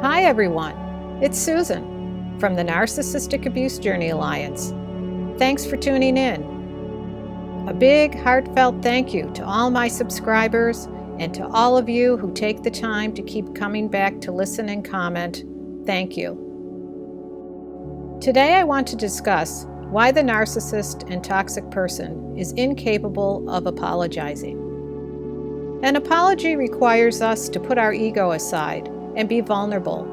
Hi everyone, it's Susan from the Narcissistic Abuse Journey Alliance. Thanks for tuning in. A big heartfelt thank you to all my subscribers and to all of you who take the time to keep coming back to listen and comment. Thank you. Today I want to discuss why the narcissist and toxic person is incapable of apologizing. An apology requires us to put our ego aside and be vulnerable.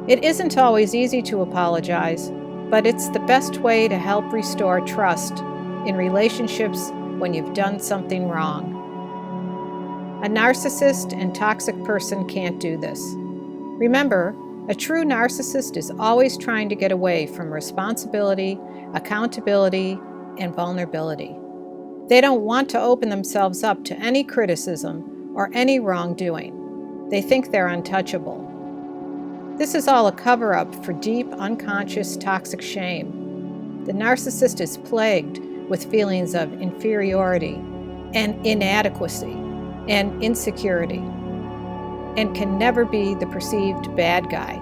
It isn't always easy to apologize, but it's the best way to help restore trust in relationships when you've done something wrong. A narcissist and toxic person can't do this. Remember, a true narcissist is always trying to get away from responsibility, accountability, and vulnerability. They don't want to open themselves up to any criticism or any wrongdoing. They think they're untouchable. This is all a cover-up for deep, unconscious, toxic shame. The narcissist is plagued with feelings of inferiority and inadequacy and insecurity, and can never be the perceived bad guy,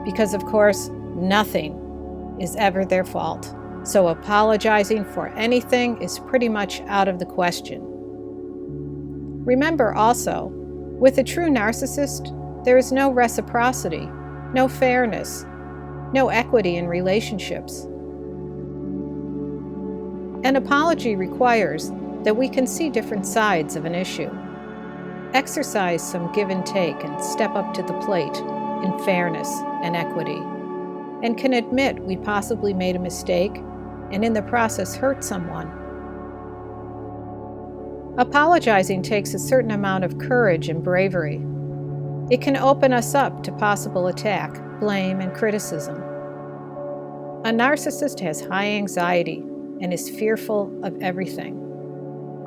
because of course, nothing is ever their fault. So apologizing for anything is pretty much out of the question. Remember also, with a true narcissist, there is no reciprocity, no fairness, no equity in relationships. An apology requires that we can see different sides of an issue, exercise some give and take and step up to the plate in fairness and equity, and can admit we possibly made a mistake and in the process hurt someone. Apologizing takes a certain amount of courage and bravery. It can open us up to possible attack, blame, and criticism. A narcissist has high anxiety and is fearful of everything.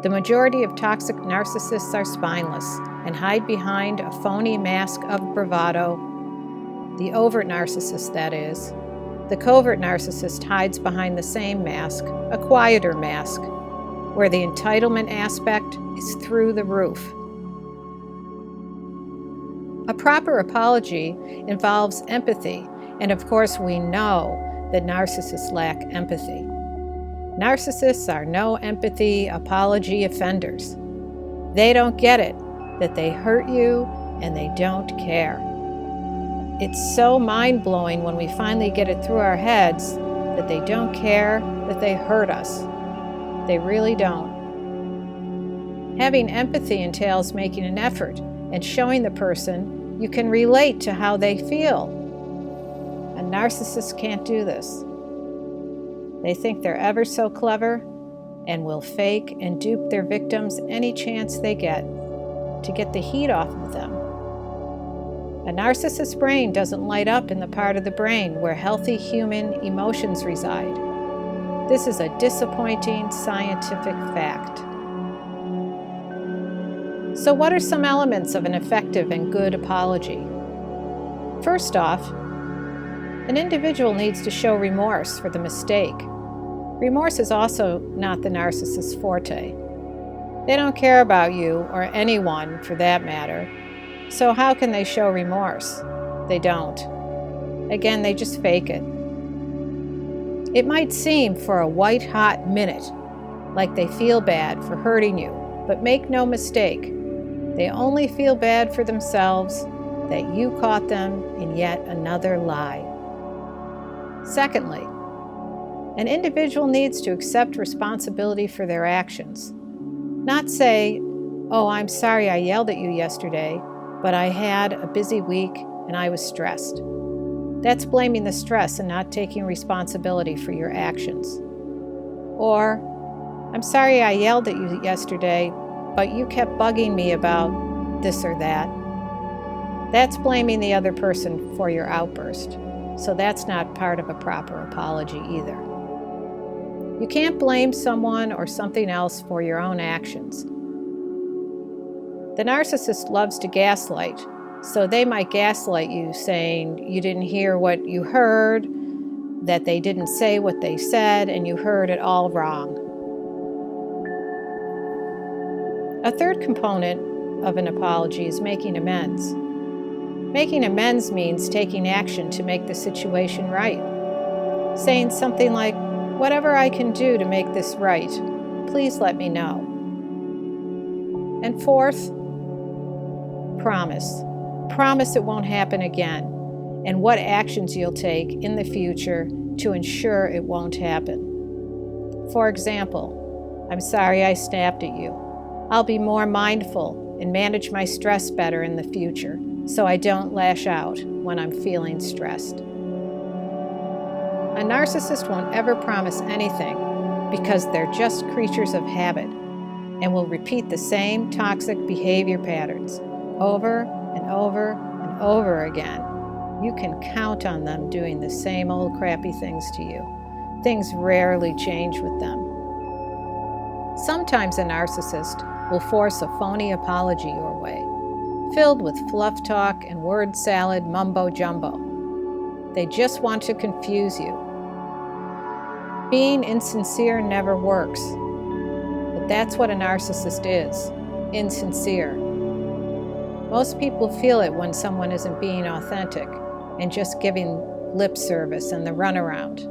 The majority of toxic narcissists are spineless and hide behind a phony mask of bravado. The overt narcissist, that is. The covert narcissist hides behind the same mask, a quieter mask, where the entitlement aspect is through the roof. A proper apology involves empathy, and of course we know that narcissists lack empathy. Narcissists are no empathy apology offenders. They don't get it, that they hurt you and they don't care. It's so mind-blowing when we finally get it through our heads that they don't care that they hurt us. They really don't. Having empathy entails making an effort and showing the person you can relate to how they feel. A narcissist can't do this. They think they're ever so clever and will fake and dupe their victims any chance they get to get the heat off of them. A narcissist's brain doesn't light up in the part of the brain where healthy human emotions reside. This is a disappointing scientific fact. So what are some elements of an effective and good apology? First off, an individual needs to show remorse for the mistake. Remorse is also not the narcissist's forte. They don't care about you or anyone for that matter. So how can they show remorse? They don't. Again, they just fake it. It might seem for a white-hot minute like they feel bad for hurting you, but make no mistake, they only feel bad for themselves that you caught them in yet another lie. Secondly, an individual needs to accept responsibility for their actions. Not say, "Oh, I'm sorry I yelled at you yesterday, but I had a busy week and I was stressed." That's blaming the stress and not taking responsibility for your actions. Or, "I'm sorry I yelled at you yesterday, but you kept bugging me about this or that." That's blaming the other person for your outburst. So that's not part of a proper apology either. You can't blame someone or something else for your own actions. The narcissist loves to gaslight. So they might gaslight you saying you didn't hear what you heard, that they didn't say what they said, and you heard it all wrong. A third component of an apology is making amends. Making amends means taking action to make the situation right. Saying something like, "Whatever I can do to make this right, please let me know." And fourth, promise. Promise it won't happen again, and what actions you'll take in the future to ensure it won't happen. For example, "I'm sorry I snapped at you. I'll be more mindful and manage my stress better in the future so I don't lash out when I'm feeling stressed." A narcissist won't ever promise anything because they're just creatures of habit and will repeat the same toxic behavior patterns over and over and over again. You can count on them doing the same old crappy things to you. Things rarely change with them. Sometimes a narcissist will force a phony apology your way, filled with fluff talk and word salad mumbo-jumbo. They just want to confuse you. Being insincere never works, but that's what a narcissist is, insincere. Most people feel it when someone isn't being authentic and just giving lip service and the runaround.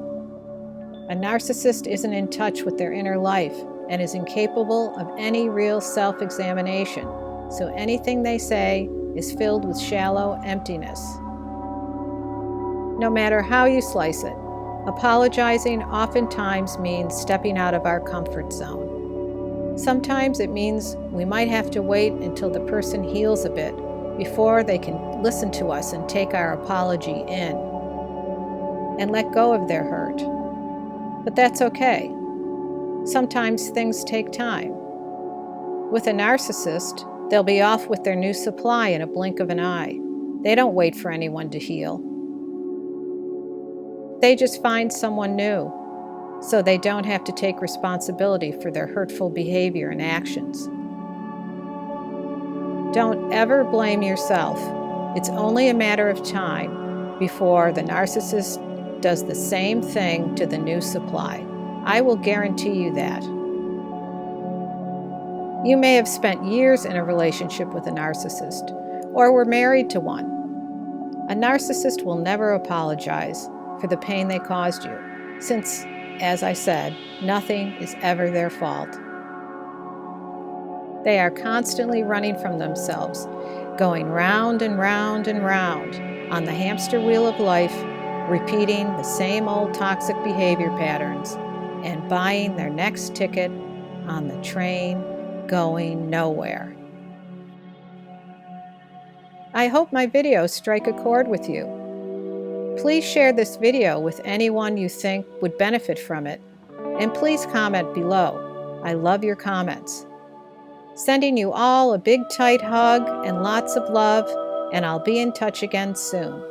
A narcissist isn't in touch with their inner life and is incapable of any real self-examination, so anything they say is filled with shallow emptiness. No matter how you slice it, apologizing oftentimes means stepping out of our comfort zone. Sometimes it means we might have to wait until the person heals a bit before they can listen to us and take our apology in and let go of their hurt. But that's okay. Sometimes things take time. With a narcissist, they'll be off with their new supply in a blink of an eye. They don't wait for anyone to heal. They just find someone new, so they don't have to take responsibility for their hurtful behavior and actions. Don't ever blame yourself. It's only a matter of time before the narcissist does the same thing to the new supply. I will guarantee you that. You may have spent years in a relationship with a narcissist, or were married to one. A narcissist will never apologize for the pain they caused you, since, as I said, nothing is ever their fault. They are constantly running from themselves, going round and round and round on the hamster wheel of life, repeating the same old toxic behavior patterns and buying their next ticket on the train going nowhere. I hope my videos strike a chord with you. Please share this video with anyone you think would benefit from it, and please comment below. I love your comments. Sending you all a big tight hug and lots of love, and I'll be in touch again soon.